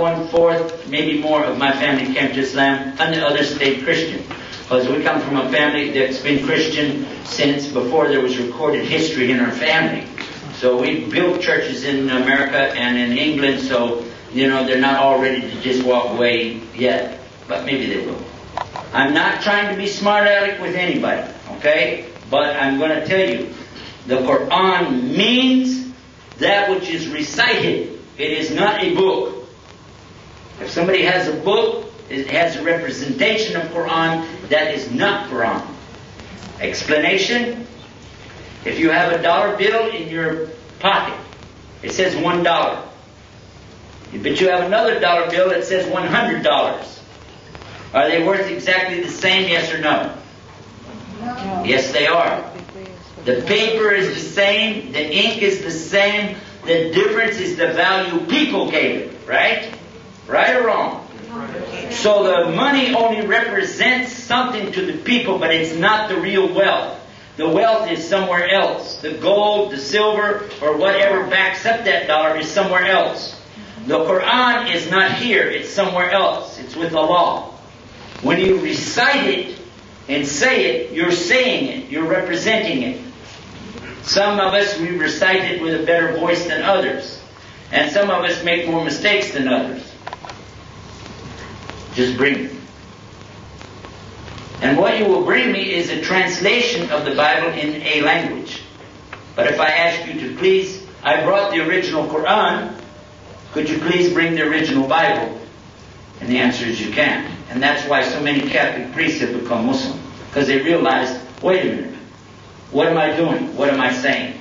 1/4, maybe more of my family came to Islam, and the others stayed Christian. Because we come from a family that's been Christian since before there was recorded history in our family. So we built churches in America and in England, so, they're not all ready to just walk away yet. But maybe they will. I'm not trying to be smart aleck with anybody, okay? But I'm going to tell you, the Quran means that which is recited. It is not a book. If somebody has a book, it has a representation of Quran, that is not Quran. Explanation: if you have a dollar bill in your pocket, it says $1. But you have another dollar bill that says $100. Are they worth exactly the same, yes or no? No. Yes, they are. The paper is the same, the ink is the same, the difference is the value people gave it, right? Right or wrong? So the money only represents something to the people, but it's not the real wealth. The wealth is somewhere else. The gold, the silver, or whatever backs up that dollar is somewhere else. The Quran is not here, it's somewhere else. It's with Allah. When you recite it and say it, you're saying it, you're representing it. Some of us, we recite it with a better voice than others. And some of us make more mistakes than others. Just bring it. And what you will bring me is a translation of the Bible in a language. But if I ask you to please, I brought the original Quran, could you please bring the original Bible? And the answer is you can't. And that's why so many Catholic priests have become Muslim. Because they realized, wait a minute, what am I doing? What am I saying?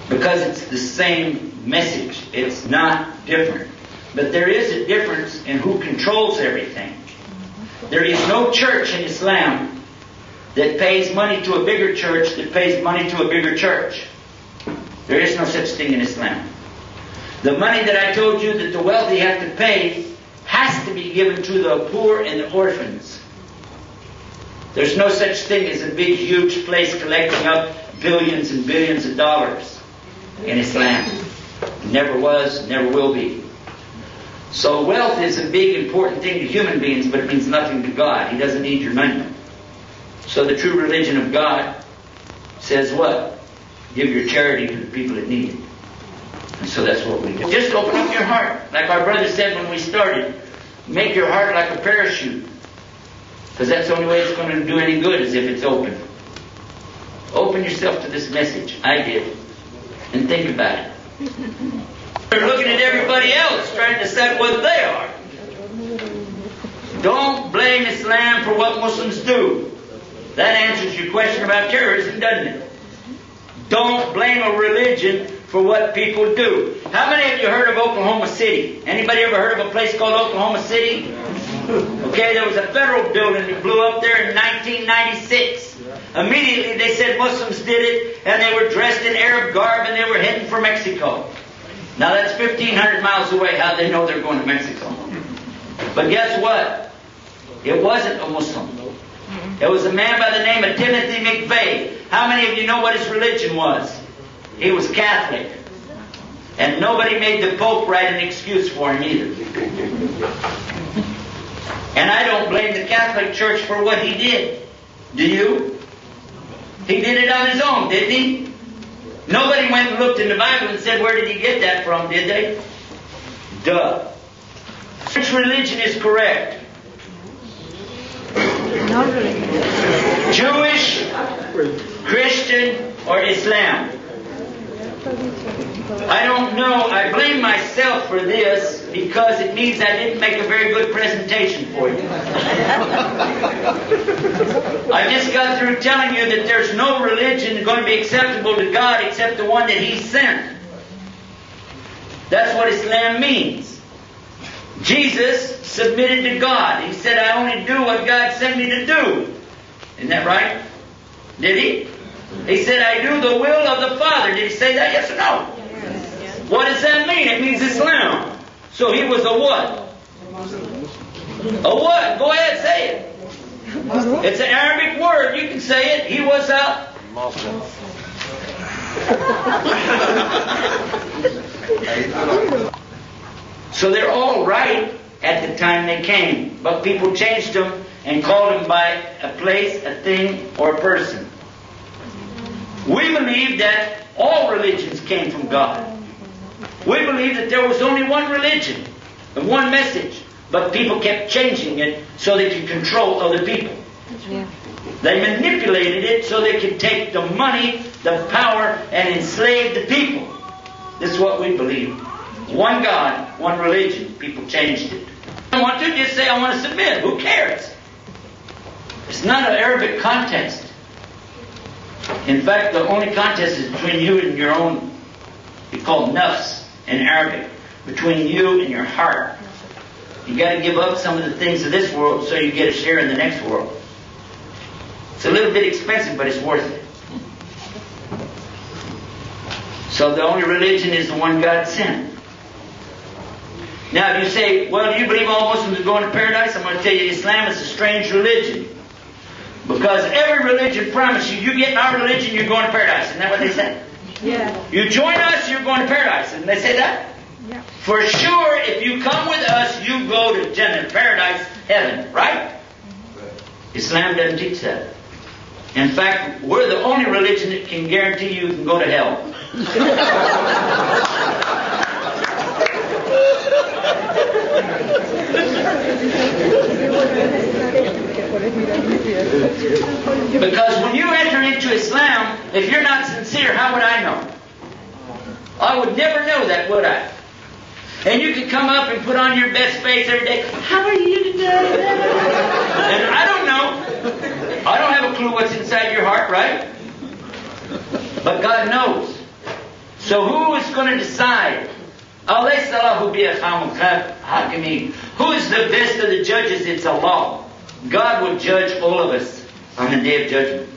Because it's the same message. It's not different. But there is a difference in who controls everything. There is no church in Islam that pays money to a bigger church that pays money to a bigger church. There is no such thing in Islam. The money that I told you that the wealthy have to pay has to be given to the poor and the orphans. There's no such thing as a big, huge place collecting up billions and billions of dollars in Islam. Never was, never will be. So wealth is a big, important thing to human beings, but it means nothing to God. He doesn't need your money. So the true religion of God says what? Give your charity to the people that need it. And so that's what we do. Just open up your heart. Like our brother said when we started, make your heart like a parachute. Because that's the only way it's going to do any good, is if it's open. Open yourself to this message. I did. And think about it. They're looking at everybody else, trying to decide what they are. Don't blame Islam for what Muslims do. That answers your question about terrorism, doesn't it? Don't blame a religion for what people do. How many of you heard of Oklahoma City? Anybody ever heard of a place called Oklahoma City? Okay, there was a federal building that blew up there in 1996. Immediately they said Muslims did it, and they were dressed in Arab garb, and they were heading for Mexico. Now that's 1,500 miles away. How'd they know they're going to Mexico? But guess what? It wasn't a Muslim. It was a man by the name of Timothy McVeigh. How many of you know what his religion was? He was Catholic. And nobody made the Pope write an excuse for him either. And I don't blame the Catholic Church for what he did. Do you? He did it on his own, didn't he? Nobody went and looked in the Bible and said, where did he get that from, did they? Duh. Which religion is correct? Jewish, Christian, or Islam? I don't know. I blame myself for this because it means I didn't make a very good presentation for you. I just got through telling you that there's no religion going to be acceptable to God except the one that He sent. That's what Islam means. Jesus submitted to God. He said, I only do what God sent me to do. Isn't that right? Did He? He said, I do the will of the Father. Did He say that? Yes or no? Yes. What does that mean? It means Islam. So He was a what? A what? Go ahead, say it. It's an Arabic word. You can say it. He was a Muslim. So they're all right at the time they came. But people changed them and called them by a place, a thing, or a person. We believe that all religions came from God. We believe that there was only one religion and one message. But people kept changing it so they could control other people. Yeah. They manipulated it so they could take the money, the power, and enslave the people. This is what we believe. One God, one religion. People changed it. I want to just say, I want to submit. Who cares? It's not an Arabic contest. In fact, the only contest is between you and your own, it's called nafs in Arabic, between you and your heart. You got to give up some of the things of this world so you get a share in the next world. It's a little bit expensive, but it's worth it. So the only religion is the one God sent. Now if you say, well, do you believe all Muslims are going to paradise? I'm going to tell you, Islam is a strange religion. Because every religion promises you, you get in our religion, you're going to paradise. Isn't that what they say? Yeah. You join us, you're going to paradise. Didn't they say that? Yeah. For sure, if you come with us, you go to Jannah, paradise, heaven. Right? Islam doesn't teach that. In fact, we're the only religion that can guarantee you can go to hell. Because when you enter into Islam, if you're not sincere, how would I know? I would never know that, would I? And you could come up and put on your best face every day. How are you today? And I don't know. I don't have a clue what's inside your heart, right? But God knows. So who is going to decide? Who is the best of the judges? It's Allah. God will judge all of us on the day of judgment.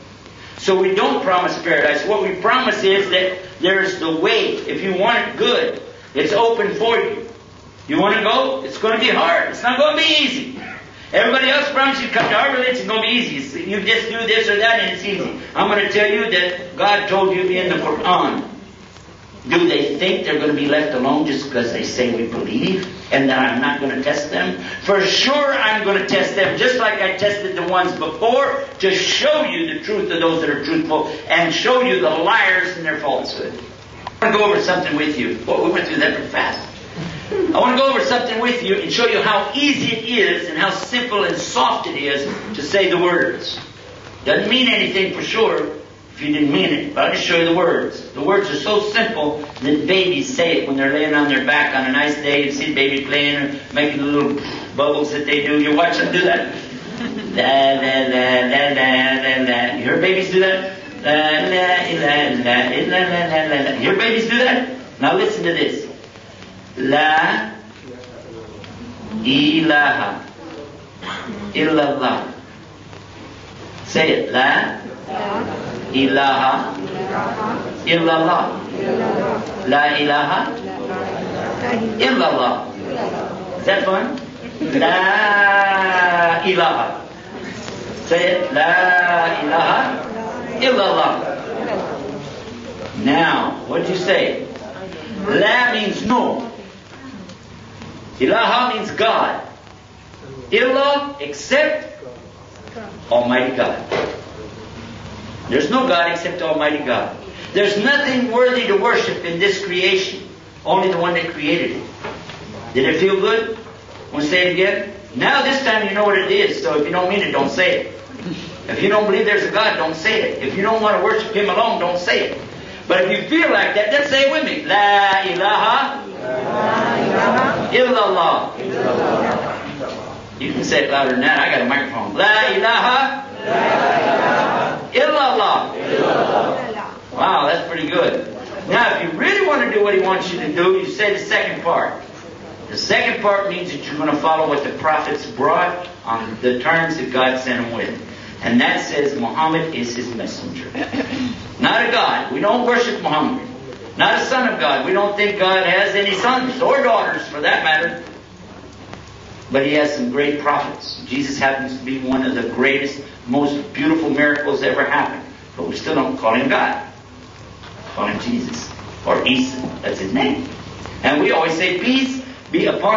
So we don't promise paradise. What we promise is that there's the way. If you want it good, it's open for you. You want to go? It's going to be hard. It's not going to be easy. Everybody else promises you come to our religion, it's going to be easy. You just do this or that and it's easy. I'm going to tell you that God told you in the Quran. Do they think they're going to be left alone just because they say we believe and that I'm not going to test them? For sure I'm going to test them just like I tested the ones before to show you the truth of those that are truthful and show you the liars and their falsehood. I want to go over something with you. Well, we went through that pretty fast. I want to go over something with you and show you how easy it is and how simple and soft it is to say the words. Doesn't mean anything for sure if you didn't mean it, but I'll just show you the words. The words are so simple that babies say it when they're laying on their back on a nice day. You see a baby playing or making the little bubbles that they do. You watch them do that. La, la, la, la, la, la, la. You heard babies do that? La, la, la, la, la, la, la, la. You heard babies do that? Now listen to this. La ilaha illallah. Say it. La ilaha illallah. La ilaha illallah. Is that fun? La ilaha. Say it. La ilaha illallah. Now, what did you say? La means no. Ilaha means God. Illah, except Almighty God. There's no God except Almighty God. There's nothing worthy to worship in this creation. Only the one that created it. Did it feel good? Want to say it again? Now this time you know what it is, so if you don't mean it, don't say it. If you don't believe there's a God, don't say it. If you don't want to worship Him alone, don't say it. But if you feel like that, then say it with me. La ilaha illallah. You can say it louder than that. I got a microphone. La ilaha illallah. Wow, that's pretty good. Now, if you really want to do what He wants you to do, you say the second part. The second part means that you're going to follow what the prophets brought on the terms that God sent them with. And that says Muhammad is His messenger. Not a God. We don't worship Muhammad. Not a son of God. We don't think God has any sons or daughters for that matter. But He has some great prophets. Jesus happens to be one of the greatest, most beautiful miracles ever happened. But we still don't call Him God. We call Him Jesus. Or Isa. That's His name. And we always say peace be upon